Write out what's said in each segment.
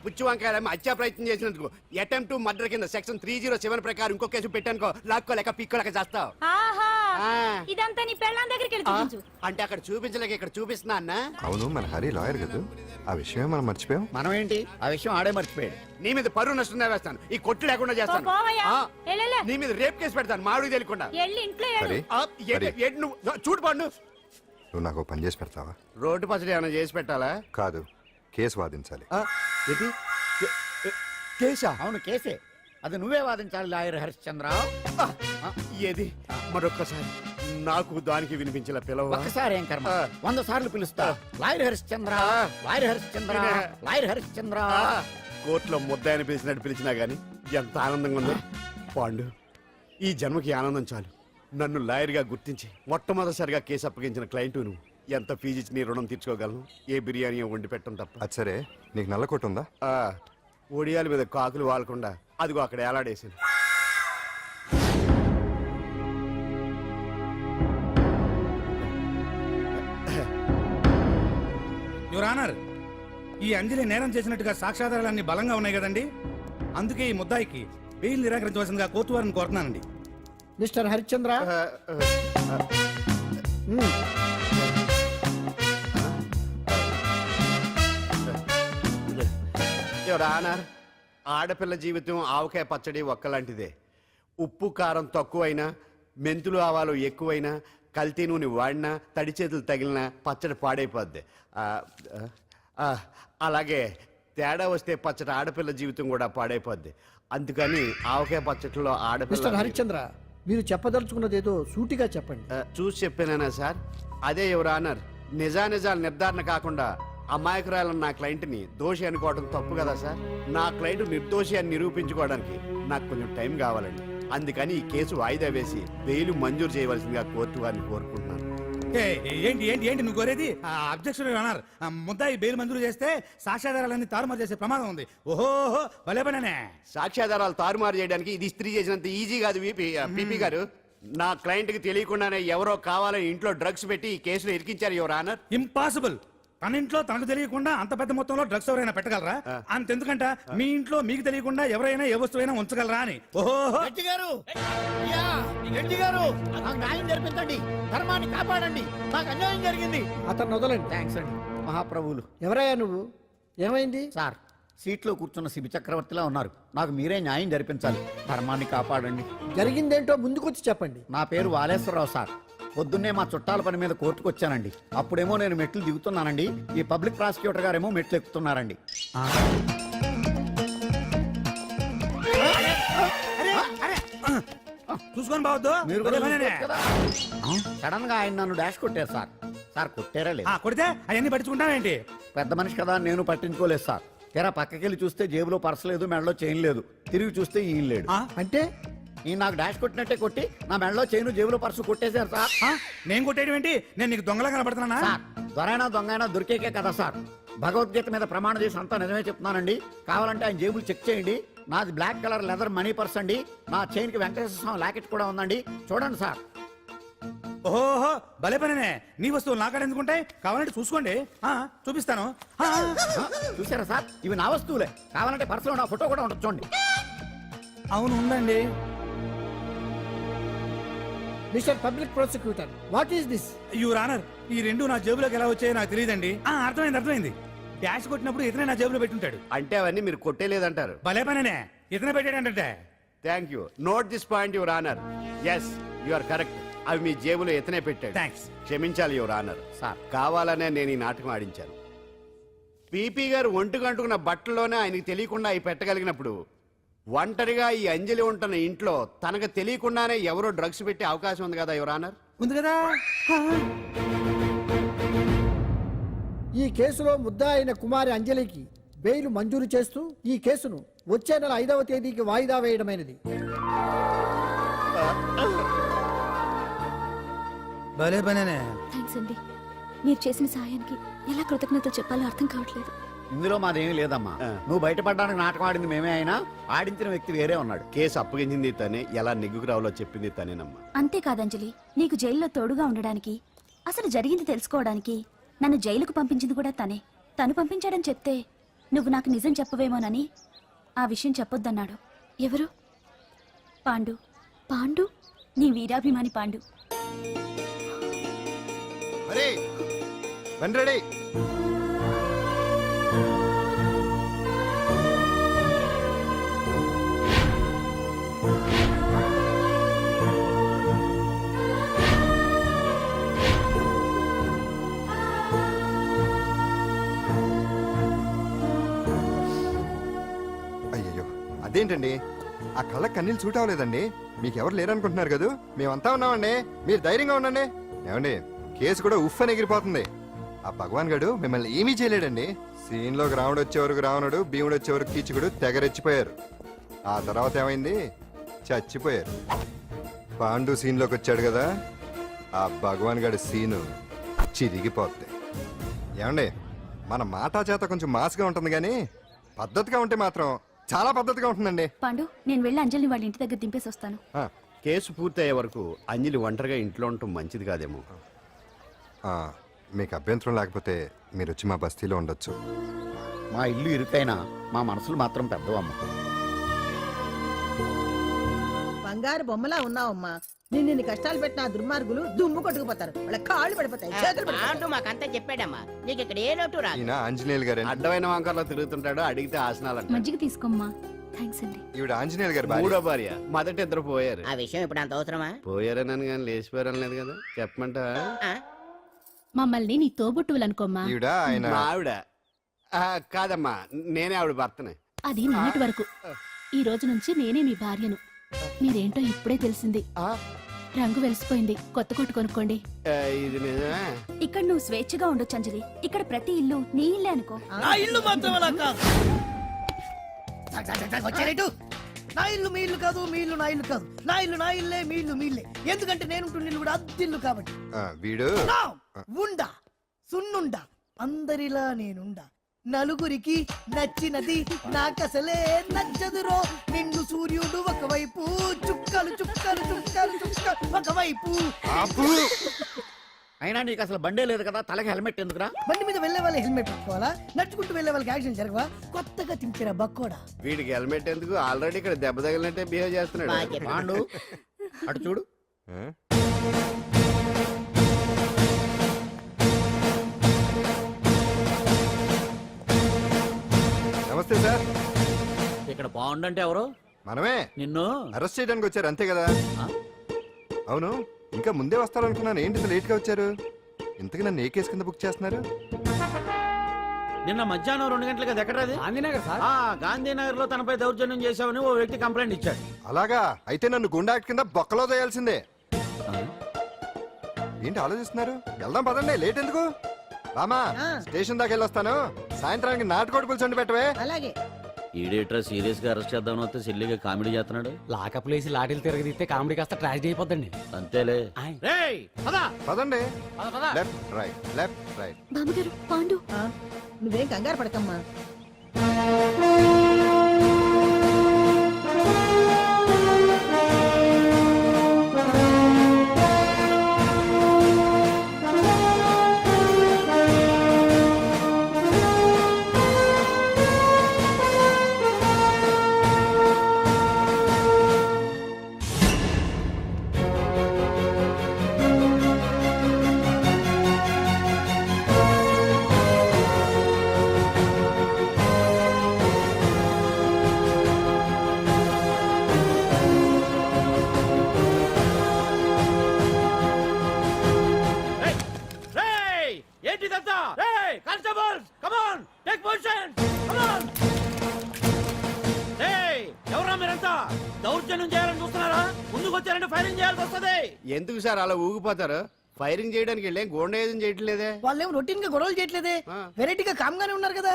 పుచ్చి వంకాయ హత్యా ప్రయత్నం చేసినందుకు అటెంప్ట్ టు మర్డర్ కింద సెక్షన్ 307 ప్రకారం ఇంకో కేసు పెట్టానుకో లాక్కోలేక పిక్కోలేక చేస్తావు. ఇదంతా నీ పెళ్ళాం దగ్గరికి వెళ్ళి చూపించు. అంటే అక్కడ చూపించలేక ఇక్కడ చూపిస్తున్నా అన్న. అవును, మన హరి లాయర్ కదా, ఆ విషయం మనం మర్చిపోయాం. మనం ఏంటి ఆ విషయం ఆడే మర్చిపోయాడు. నీ మీద పరువు నష్టం వేస్తాను, ఈ కొట్టు లేకుండా చేస్తాను. నీ మీద రేప్ కేసు పెడతాను మామిడికి తెలియకుండా. చూడు పండు, నువ్వు నాకు పని చేసి పెడతావా? రోడ్డు పచ్చడి ఏమైనా చేసి పెట్టాలా? కాదు, కేసు వాదించాలి. కేసా? అవును కేసే, అది నువ్వే వాదించాలి లాయర్ హరిశ్చంద్ర. ఏది మరొక్కసారి నాకు దానికి వినిపించిన పిలవ. ఒక్కసారి ఏం కర్మ, 100 సార్లు పిలుస్తా. Lawyer Harishchandra, lawyer Harishchandra, lawyer Harishchandra. కోర్టులో ముద్దాయని పిలిచినట్టు పిలిచినా గానీ ఎంత ఆనందంగా ఉందో. పాండు, ఈ జన్మకి ఆనందం చాలు. నన్ను లాయర్ గా గుర్తించి మొట్టమొదటిసారిగా కేసు అప్పగించిన క్లయింట్ నువ్వు. ఎంత ఫీజు ఇచ్చి నీ రుణం తీర్చుకోగలను? ఏ బిర్యానీ వండి పెట్టడం తప్ప. అది సరే, నీకు నల్ల కొట్టు ఉందా? ఒడియాల మీద కాకులు వాలకుండా అదిగో అక్కడ ఏలాడేసింది. యువర్ ఆనర్, ఈ అంజలి నేరం చేసినట్టుగా సాక్ష్యాధారాలన్నీ బలంగా ఉన్నాయి కదండి. అందుకే ఈ ముద్దాయికి బెయిల్ నిరాకరించవలసిందిగా కోర్టు వారిని కోరుతున్నానండి. మిస్టర్ హరిశ్చంద్ర, ఆనర్, ఆడపిల్ల జీవితం ఆవకాయ పచ్చడి ఒక్కలాంటిదే. ఉప్పు కారం తక్కువైనా, మెంతులు ఆవాలు ఎక్కువైనా, కల్తీ నూనె వాడినా, తడి చేతులు తగిలినా పచ్చడి పాడైపోద్ది. అలాగే తేడా వస్తే పచ్చడి ఆడపిల్ల జీవితం కూడా పాడైపోద్ది. అందుకని ఆవకాయ పచ్చడిలో ఆడపిల్ల. మిస్టర్ హరిశ్చంద్ర, మీరు చెప్పదలుచుకున్నది ఏదో సూటిగా చెప్పండి. చూసి చెప్పానా సార్? అదే యువర్ ఆనర్, నిజానిజాలు నిర్ధారణ కాకుండా అమాయకురాలను నా క్లయింట్ని దోషి అనుకోవడం తప్పు కదా సార్? నా క్లయింట్ నిర్దోషి అని నిరూపించుకోవడానికి నాకు కొంచెం టైం కావాలండి. అందుకని ఈ కేసు వాయిదా వేసి బెయిల్ మంజూరు చేయవలసిందిగా కోర్టు వారిని కోరుకుంటున్నాను. ఏంటి ఏంటి ఏంటి నువ్వు కోరేది? అబ్జెక్షన్ అన్నారు. ముద్దాయి బెయిల్ మంజూరు చేస్తే సాక్ష్యాధారాలన్నీ తారుమారు చేసే ప్రమాదం ఉంది. ఓహో భలే పనేనే. సాక్ష్యాధారాలు తారుమారు చేయడానికి ఇది ఇస్త్రీ చేసినంత ఈజీ కాదు పీపీ గారు. నా క్లయింట్ కి తెలియకుండానే ఎవరో కావాలని ఇంట్లో డ్రగ్స్ పెట్టి ఈ కేసులో ఇరికించారు యువర్ ఆనర్. ఇంపాసిబుల్. తన ఇంట్లో తనకు తెలియకుండా అంత పెద్ద మొత్తంలో డ్రగ్స్ ఎవరైనా పెట్టగలరా? అంతెందుకంట మీ ఇంట్లో మీకు తెలియకుండా ఎవరైనా ఏ వస్తువైనా ఉంచగలరా అని. ఓహో జరిపించండి, ధర్మాన్ని కాపాడండి, నాకు అన్యాయం జరిగింది. అతను వదలండి. థ్యాంక్స్ అండి మహాప్రభువులు. ఎవరయ్యా నువ్వు? ఏమైంది? సార్, సీట్లో కూర్చున్న శిబి చక్రవర్తిలా ఉన్నారు. నాకు మీరే న్యాయం జరిపించాలి, ధర్మాన్ని కాపాడండి. జరిగిందేంటో ముందుకొచ్చి చెప్పండి. నా పేరు వాలేశ్వరరావు సార్. పొద్దున్నే మా చుట్టాల పని మీద కోర్టుకు వచ్చానండి. అప్పుడేమో నేను మెట్లు దిగుతున్నానండి, ఈ పబ్లిక్ ప్రాసిక్యూటర్ గారేమో మెట్లు ఎక్కుతున్నారండి. చూసుకొని బావద్దు. మీరు సడన్ గా ఆయన నన్ను డాష్ కొట్టారు సార్. సార్ కొట్టారా లేదు? కొడితే అవన్నీ పట్టించుకుంటావేంటి? పెద్ద మనిషి కదా నేను పట్టించుకోలేదు సార్. తెరా పక్కకెళ్ళి చూస్తే జేబులో పర్స్ లేదు, మెడలో చైన్ లేదు. తిరిగి చూస్తే ఈయన లేడు. అంటే ఈయన నాకు డాష్ కొట్టినట్టే కొట్టి నా మెడలో చైన్ జేబులో పర్సు కొట్టేశారు సార్. నేను కొట్టేయడం ఏంటి? నేను నీకు దొంగలా కనబడుతున్నా? సార్, దొరైనా దొంగైనా దొరికేకే కదా సార్. భగవద్గీత మీద ప్రమాణం చేసి అంతా నిజమే చెప్తున్నానండి. కావాలంటే ఆయన జేబులు చెక్ చేయండి. నాది black colour leather money purse అండి. నా చైన్ కి వెంకటేశ్వర స్వామి లాకెట్ కూడా ఉందండి. చూడండి సార్. ఓహో భలే పనే. నీ వస్తువులు నాకాడ ఎందుకుంటాయి? కావాలంటే చూసుకోండి, చూపిస్తాను. చూసారా సార్, ఇవి నా వస్తువులే. కావాలంటే పర్సులో నా ఫోటో కూడా ఉంటుంది, చూడండి. అవును ఉందండి. Mister public prosecutor, what is this? Your honour, ఈ రెండు నా జేబులోకి ఎలా వచ్చాయో నాకు తెలియదండి. అర్థమైంది. డాష్ కొట్టినప్పుడు ఇతనే నా జేబులో పెట్టుంటాడు. అంటే అవన్నీ మీరు కొట్టేలేదంటారు? భలే పనేనే, ఇతనే పెట్టాడంటే. Thank you. Note this point your honour. Yes, you are correct. అవి మీ జేబులో ఇతనే పెట్టాడు. థ్యాంక్స్. క్షమించాలి యువర్ ఆనర్. సార్, కావాలనే నేను ఈ నాటకం ఆడించాను. పీపీ గారు ఒంటికంటుకున్న బట్టల్లోనే ఆయనకి తెలియకుండా అవి పెట్టగలిగినప్పుడు ఒంటరిగా ఈ అంజలి ఉంటున్న ఇంట్లో తనకు తెలియకుండానే ఎవరో డ్రగ్స్ పెట్టే అవకాశం ఉంది కదా యువర్ ఆనర్. ఉంది కదా. ఈ కేసులో ముద్దా అయిన కుమారి అంజలికి బెయిల్ మంజూరు చేస్తూ ఈ కేసును వచ్చే నెల 5వ తేదీకి వాయిదా వేయడమైనది. భలే పనేనే. థాంక్స్ అండి, మీరు చేసిన సహాయానికి ఎలా కృతజ్ఞతలు చెప్పాలో అర్థం కావట్లేదు. ఇందులో మాదేమీ లేదమ్మా. నువ్వు బయటపడడానికి నాటకం ఆడింది మేమే అయినా ఆడించిన వ్యక్తి వేరే ఉన్నాడు. కేసు అప్పగించింది తనే, ఎలా నెగ్గుకు రావాలో చెప్పింది తనేనమ్మా. అంతేకాదంజలి, నీకు జైల్లో తోడుగా ఉండడానికి, అసలు జరిగింది తెలుసుకోవడానికి నన్ను జైలుకు పంపించింది కూడా తనే. తను పంపించాడని చెప్తే నువ్వు నాకు నిజం చెప్పవేమోనని ఆ విషయం చెప్పొద్దన్నాడు. ఎవరు? పాండు. పాండు, నీ వీరాభిమాని పాండు. అరే రెడీ. అయ్యయ్యో అదేంటండి, ఆ కళ్ళ కన్నీళ్ళు సూట్ అవ్వలేదండి. మీకెవరు లేరనుకుంటున్నారు కదా, మేమంతా ఉన్నామండి. మీరు ధైర్యంగా ఉండండి. ఏమండి, కేసు కూడా ఉఫ్ అని ఎగిరిపోతుంది. ఆ భగవాన్ గడు మిమ్మల్ని ఏమీ చేయలేడండి. సీన్లోకి రావణుడు వచ్చే వరకు రావణుడు, భీముడు వచ్చే వరకు కీచుకుడు తెగరెచ్చిపోయారు. ఆ తర్వాత ఏమైంది? చచ్చిపోయారు. పాండు సీన్లోకి వచ్చాడు కదా, ఆ భగవాన్ గడి సీను చిరిగిపోద్ది. ఏమండి, మన మాటా చేత కొంచెం మాస్గా ఉంటుంది కానీ పద్ధతిగా ఉంటే మాత్రం చాలా పద్ధతిగా ఉంటుందండి. పాండు, నేను వెళ్ళి అంజలిని వాళ్ళ ఇంటి దగ్గర దింపేసి వస్తాను. ఆ, కేసు పూర్తయ్యే వరకు అంజలి ఒంటరిగా ఇంట్లో ఉండటం మంచిది కాదేమో. ఆ, మీకు అభ్యంతరం లేకపోతే మీరు వచ్చి మా బస్తీలో ఉండొచ్చు. మా ఇల్లు ఇరుకైనా మా మనసులు మాత్రం పెద్దవమ్మ. బంగారు బొమ్మలా ఉన్నావమ్మా. నిన్ను కష్టాలు పెట్టిన ఆ దుర్మార్గులు దుమ్ము కొట్టుకుపోతారు. వాళ్ళ కాళ్ళు పడిపోతాయి, చేతులు పడిపోతాయి. అంటూ మాకంతా చెప్పాడమ్మా. నీకు ఇక్కడ ఏ లోటు రాదు. ఈయన ఆంజనేయులు గారు. అడ్డమైన వంకర్లో తిరుగుతుంటాడు, అడిగితే ఆసనాలంట. మజ్జిగ తీసుకోమ్మా. థ్యాంక్స్ అండి. ఈవిడ ఆంజనేయులు గారు భార్య. మూడో భార్య. మొదట ఇద్దరు పోయారు. ఆ విషయం ఇప్పుడు అంత అవసరమా? పోయారనని కానీ లేచిపోయారని లేదు కదా, చెప్పమంటా? ఆ? మమ్మల్ని నీ తోబుట్టువులనుకోమ్మా. ఈవిడ ఆయన. మా ఆవిడ. కాదమ్మా, నేనే ఆవిడ భర్తనే. అది నిన్నటి వరకు. ఈ రోజు నుంచి నేనే మీ భార్యను. మీరేంటో ఇప్పుడే తెలిసింది. రంగు వెలిసిపోయింది, కొత్త కొట్టు కొనుక్కోండి. ఇది నిజమే. ఇక్కడ నువ్వు స్వేచ్ఛగా ఉండొచ్చు అంజలి. ఇక్కడ ప్రతి ఇల్లు నీ ఇల్లే అనుకో. నా ఇల్లు మాత్రం అలా కాదు. వచ్చారేటు? నా ఇల్లు మీ ఇల్లు కాదు, మీ ఇల్లు నా ఇల్లు కాదు. నా ఇల్లు నా ఇల్లే, మీ ఇల్లు మీ ఇల్లే. ఎందుకంటే నేను ఇల్లు కూడా అద్దిల్లు కాబట్టి. వీడు నా ఉండా సున్నుండా అందరిలా నేనుండా. నలుగురికి నచ్చినది నాకసలే నచ్చదురో. నిన్ను సూర్యుడు ఒకవైపు, చుక్కలు చుక్కలు చుక్కలు చుక్కలు ఒకవైపు. అయినా నీకు అసలు బండే లేదు కదా, తలకి హెల్మెట్ ఎందుకురా? బండి మీద వెళ్లే వాళ్ళు హెల్మెట్ పెట్టుకోవాలా? నడుచుకుంటూ వెళ్లే వాళ్ళకి యాక్సిడెంట్ జరగవా? కొత్తగా తింటారా బక్కోడా? వీడికి హెల్మెట్ ఎందుకు? ఆల్రెడీ ఇక్కడ దెబ్బ తగిలినట్టే బిహేవ్ చేస్తున్నాడు. బాగా చెప్పావు. పాండు అటు చూడు. ఆ? నమస్తే సార్. ఇక్కడ బాగుండంటే ఎవరు? మనమే. నిన్ను అరెస్ట్ చేయడానికి వచ్చారు అంతే కదా? అవును, ఇంకా ముందే వస్తారనుకున్నాను. ఏంటి ఇంత లేట్ గా వచ్చారు? ఇంతకీ నన్ను ఏ కేసు కింద బుక్ చేస్తున్నారు? నిన్న మధ్యాహ్నం 2 గంటలకు అది ఎక్కడది? గాంధీనగర్ సార్. గాంధీనగర్ లో తనపై దౌర్జన్యం చేశామని ఓ వ్యక్తి కంప్లైంట్ ఇచ్చాడు. అలాగా? అయితే నన్ను గుండా యాక్ట్ కింద బొక్కలో చేయాల్సిందే. ఏంటి ఆలోచిస్తున్నారు? వెళ్దాం పదండి, లేట్ ఎందుకు? రామా, స్టేషన్ దాకా వెళ్ళొస్తాను. సాయంత్రానికి నాటుకోడి పులుసు వండి పెట్టవే. అలాగే. ఈడేట్రా సీరియస్ గా అరెస్ట్ చేద్దామని వస్తే సిల్లిగా కామెడీ చేస్తున్నాడు. లాకప్ లేసి లాఠీలు తిరగదీస్తే కామెడీ కాస్త ట్రాజడీ అయిపోద్దండి. అంతేలే. పదండి. Left right, left right. బామ్మగారు, పాండు. నువ్వేం కంగారు పడకమ్మా. ఏంటిదంతా? Constables, come on, take position, come on. ఎవరా మీరంతా? దౌర్జన్యం చేయాలని చూస్తున్నారా? ముందుకు వచ్చారంటే ఫైరింగ్ చేయాల్సి వస్తుంది. ఎందుకు సార్ అలా ఊగిపోతారు? ఫైరింగ్ చేయడానికి వెళ్ళే గోండేజం చేయట్లేదే. వాళ్ళేం రొటీన్ గా గొడవలు చేయట్లేదే, వెరైటీగా కామ్ గానే ఉన్నారు కదా.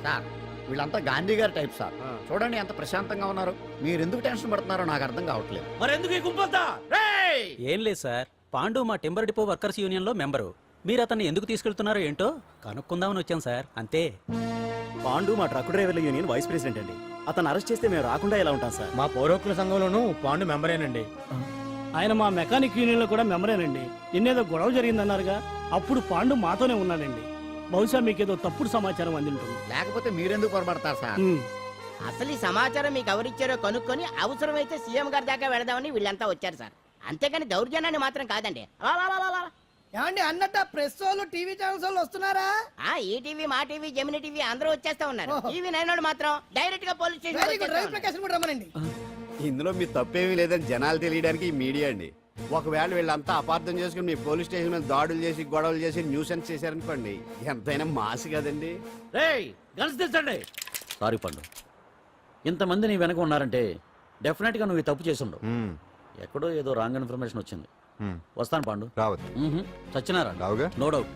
సార్ వీళ్ళంతా గాంధీ గారి టైప్ సార్. చూడండి ఎంత ప్రశాంతంగా ఉన్నారు. మీరు ఎందుకు టెన్షన్ పడుతున్నారో నాకు అర్థం కావట్లేదు. మరి ఎందుకు ఈ గుంపంతా? ఏం లేదు సార్, పాండు మా టింబర్ డిపో వర్కర్స్ యూనియన్ లో మెంబరు. మీరు అతన్ని ఎందుకు తీసుకెళ్తున్నారో ఏంటో కనుక్కుందామని వచ్చాం సార్, అంతే. పాండు మా ట్రక్ డ్రైవర్ల యూనియన్ వైస్ ప్రెసిడెంట్ అండి. అతను అరెస్ట్ చేస్తే మేము రాకుండా ఎలా ఉంటాం సార్? మా పౌరోక్తుల సంఘంలోనూ పాండు మెంబరేనండి. ఆయన మా మెకానిక్ యూనియన్ లో కూడా మెంబరేనండి. నిన్నేదో గొడవ జరిగిందన్నారుగా, అప్పుడు పాండు మాతోనే ఉన్నాడండి. బహుశా మీకేదో తప్పుడు సమాచారం అందింటుంది లేకపోతే మీరెందుకు పొరపడతారు సార్? అసలు ఈ సమాచారం మీకు ఎవరిచ్చారో కనుక్కొని అవసరమైతే సీఎం గారి దాకా వెళదామని వీళ్ళంతా వచ్చారు సార్. అంతేకాని దౌర్జన్యాన్ని మాత్రం కాదండి. ఏమండి అన్నట్టు ప్రెస్ వాళ్ళు టీవీ ఛానల్స్ వాళ్ళు వస్తున్నారా? ఈ టీవీ, మా టీవీ, జెమిని టీవీ అందరూ వచ్చేస్తా ఉన్నారు. టీవీ నైన్ మాత్రం డైరెక్ట్ గా పోలీస్ స్టేషన్. రమ్మనండి. ఇందులో మీ తప్పేమీ లేదని జనాలు తెలియడానికి ఈ మీడియా అండి. ఒకవేళ వీళ్ళంతా అపార్థం చేసుకుని మీ పోలీస్ స్టేషన్ మీద దాడులు చేసి గొడవలు చేసి న్యూసెన్స్ చేశారనుకోండి, ఎంతైనా మాసి కదండి. రేయ్ గన్స్ తెచ్చండి. సారీ పండు, ఇంతమంది నీ వెనక ఉన్నారంటే డెఫినెట్ గా నువ్వు ఈ తప్పు చేసి ఉండవు. ఎక్కడో ఏదో రాంగ్ ఇన్ఫర్మేషన్ వచ్చింది. వస్తాను పాండు. రావద్దు. చచ్చినారా? రావుగా. No doubt.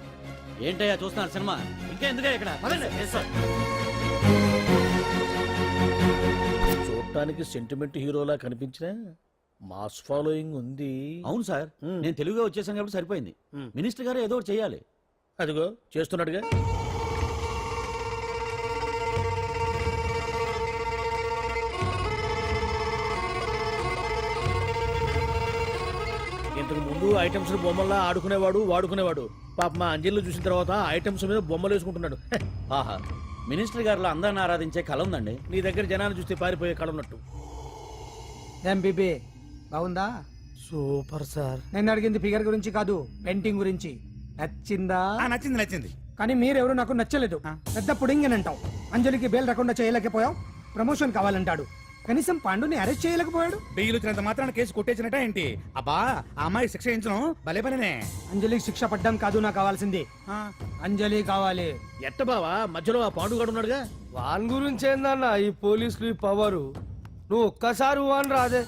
ఏంటయ్యా చూస్తున్నారు సినిమా? ఇంకా ఎందుకే ఇక్కడ? పదండి. చూడటానికి సెంటిమెంట్ హీరోలా కనిపించిన మాస్ ఫాలోయింగ్ ఉంది. అవును సార్, నేను తెలుగుగా వచ్చేసాను కాబట్టి సరిపోయింది. మినిస్టర్ గారు ఏదో ఒకటి చేయాలి. అదిగో చేస్తున్నాడుగా. ఇంతకు ముందు ఐటమ్స్ బొమ్మల్లా ఆడుకునేవాడు, వాడుకునేవాడు. పాప మా అంజలిలో చూసిన తర్వాత ఐటమ్స్ మీద బొమ్మలు వేసుకుంటున్నాడు. ఆహా, మినిస్టర్ గారిలో అందరిని ఆరాధించే కళ ఉందండి. నీ దగ్గర జనాన్ని చూస్తే పారిపోయే కళ ఉన్నట్టు. ఎంబీబీ బాగుందా? Super sir. నేను అడిగింది ఫిగర్ గురించి కాదు, పెయింటింగ్ గురించి. నచ్చిందా? నచ్చింది నచ్చింది. కానీ మీరెవరు నాకు నచ్చలేదు. పెద్ద పుడింగ్ అని అంటావు. అంజలికి బెయిల్ రాకుండా చేయలేకపోయావు. ప్రమోషన్ కావాలంటాడు. కనీసం పాండుని అరెస్ట్ చేయలేకపోయాడు. బెయిల్ వచ్చినంత మాత్రాన కేసు కొట్టేసినట్ట ఏంటి? అబ్బా, ఆ అమ్మాయి శిక్ష వేయించడం భలే పనినే. అంజలికి శిక్ష పడ్డం కాదు నాకు కావాల్సింది. అంజలి కావాలి. ఎట్ట బావా, మధ్యలో ఆ పాండుగాడు ఉన్నాడుగా. వాన్ గురించి ఏందన్నా ఈ పోలీసులు పవరు? నువ్వు ఒక్కసారి వాన్ రాదే.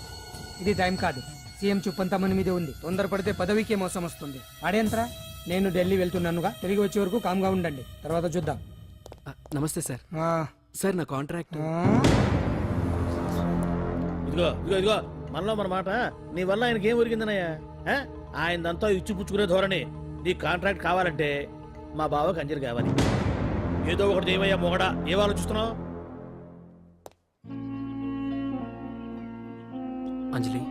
ఇది టైం కాదు. సీఎం చూపంతా మన మీదే ఉంది. తొందరపడితే పదవికే మోసం వస్తుంది. అడేంతరా, నేను ఢిల్లీ వెళ్తున్నానుగా. తిరిగి వచ్చే వరకు కామ్గా ఉండండి, తర్వాత చూద్దాం. నమస్తే సార్. సార్ నా కాంట్రాక్ట్. ఇదిగో ఇదిగో ఇదిగో, మనలో మన మాట. నీ వల్ల ఆయనకి ఏం ఒరిగిందనయ్యా? ఆయనదంతా ఇచ్చిపుచ్చుకునే ధోరణి. నీ కాంట్రాక్ట్ కావాలంటే మా బావకి అంజలి కావాలి. ఏదో ఒకటి ఏమయ్యా మొగడా, ఏం ఆలోచిస్తున్నావు? అంజలి,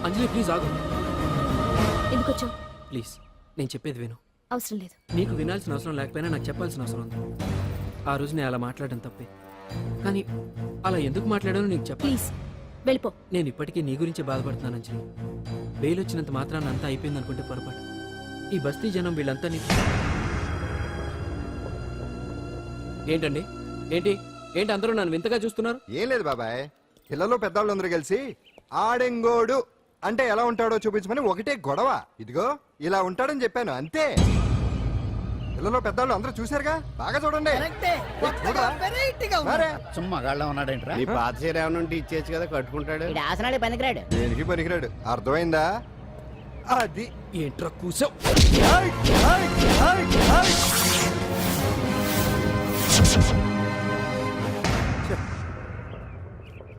అంజలి ప్లీజ్ ఆగు. ఎందుకు వచ్చావు? ప్లీజ్ నేను చెప్పేది విను. అవసరం లేదు. నీకు వినాల్సిన అవసరం లేకపోయినా నాకు చెప్పాల్సిన అవసరం ఉంది. ఆ రోజు నేను అలా మాట్లాడడం తప్పే, కానీ అలా ఎందుకు మాట్లాడానో నీకు చెప్ప. ప్లీజ్ వెళ్ళిపో. నేను ఇప్పటికీ నీ గురించి బాధపడుతున్నాను అంజలి. బెయిల్ వచ్చినంత మాత్రాన్ని అంతా అయిపోయింది అనుకుంటే పొరపాటు. ఈ బస్తీ జనం వీళ్ళంతా ఏంటండి? ఏంటి ఏంటి అందరూ నన్ను వింతగా చూస్తున్నారు? ఏం లేదు బాబాయ్, పిల్లలు పెద్దవాళ్ళు అందరూ కలిసి ఆడెంగోడు అంటే ఎలా ఉంటాడో చూపించమని ఒకటే గొడవ. ఇదిగో ఇలా ఉంటాడని చెప్పాను అంతే. పిల్లలు పెద్దవాళ్ళు అందరూ చూశారుగా, బాగా చూడండి. మరే. సుమ్మా గాళ్ళ ఉన్నాడేంట్రా? నీ పాత చీర ఏమైనా ఉంటే ఇచ్చేచ్చు కదా, కట్టుకుంటాడు. ఆసనాలే పనికిరాడు. దేనికి పనికిరాడు, అర్థమైందా? అది ఏంట్రా కూసావ్?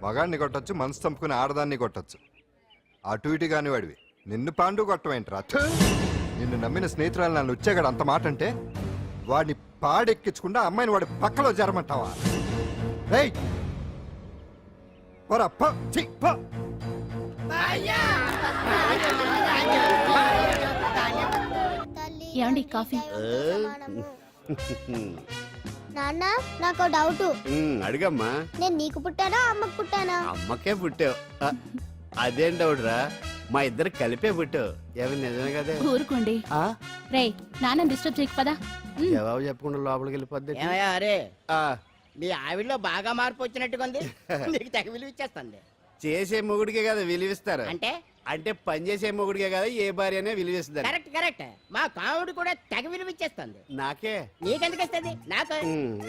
మగాడిని కొట్టొచ్చు, మనసు చంపుకుని ఆడదాన్ని కొట్టొచ్చు. అటు ఇటు కాని వాడివి నిన్ను పాండు కొట్టమేంట్రా? నిన్ను నమ్మిన స్నేహితురాలు నన్ను వచ్చాగాడు అంత మాట అంటే వాడిని పాడెక్కించకుండా అమ్మాయిని వాడి పక్కలో జరమంటావా? ఏమండి కాఫీ? నాన్న నాకు డౌట్. అడిగమ్మా. నేను నీకు పుట్టానా అమ్మకు పుట్టానా? అమ్మకే పుట్టావు. అదేం డౌట్ రా, మా ఇద్దరు కలిపే పుట్టావు. ఏమి నిజమే కదా? ఊరుకోండి. రే నాన్న డిస్టర్బ్ చేయకు పదా. జవాబు చెప్పకుండా లోపలికి వెళ్ళిపోద్ది. ఏమయ్యా అరే, నీ ఆవిడలో బాగా మార్పు వచ్చినట్టుగా ఉంది. నీకు తెగ విలువ ఇచ్చేస్తుంది. చేసే మొగుడికే కదా విలువిస్తారు. అంటే అంటే పని చేసే మొగుడికే కదా ఏ భార్య అనే విలువిస్తారు. Correct correct. మా కావుడు కూడా తెగ విలువ ఇచ్చేస్తుంది. నాకే నీకెందుకు ఇస్తుంది? నాకు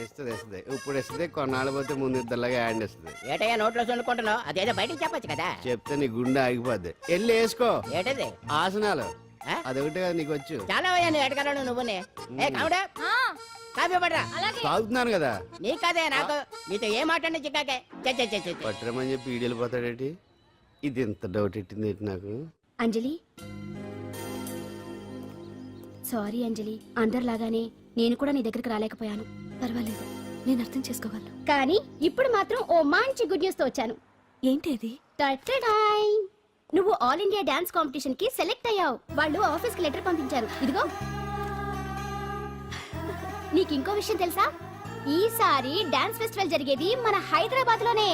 ఇస్తుంది ఇస్తుంది. ఇప్పుడు ఇస్తుంది, కొన్నాళ్ళు పోతే ముందు ఇద్దరులాగా హ్యాండ్ ఇస్తుంది. ఏటయ్యా నోట్లో చల్లుకుంటున్నావు? అదేదో బయటికి చెప్పొచ్చు కదా. చెప్తే నీ గుండె ఆగిపోద్ది. వెళ్ళి వేసుకో. ఏటది? ఆసనాలు. అదొకటి కదా నీకు వచ్చు. చాలా అయ్యా నీ ఎడగలను నువ్వునే. ఏ కావుడా కాఫీ పడరా. తాగుతున్నాను కదా. నీ కదే నాకు. నీతో ఏ మాట్లాడి చిక్కాకే పట్టరమని చెప్పి ఈడు వెళ్ళిపోతాడేటి? ఇది ఎంత డౌట్ ఎట్టింది నాకు. అంజలి సారీ అంజలి, అందరిలాగానే నేను కూడా నీ దగ్గరికి రాలేకపోయాను. పర్వాలేదు, నేను అర్థం చేసుకోగలను. కానీ ఇప్పుడు మాత్రం ఓ మంచి గుడ్ న్యూస్ తో వచ్చాను. ఏంటి అది? నువ్వు ఆల్ ఇండియా డాన్స్ కాంపిటీషన్ కి సెలెక్ట్ అయ్యావు. వాళ్ళు ఆఫీస్ కి లెటర్ పంపించారు. ఇదిగో నీకు ఇంకో విషయం తెలుసా? ఈసారి డాన్స్ ఫెస్టివల్ జరిగేది మన హైదరాబాద్ లోనే.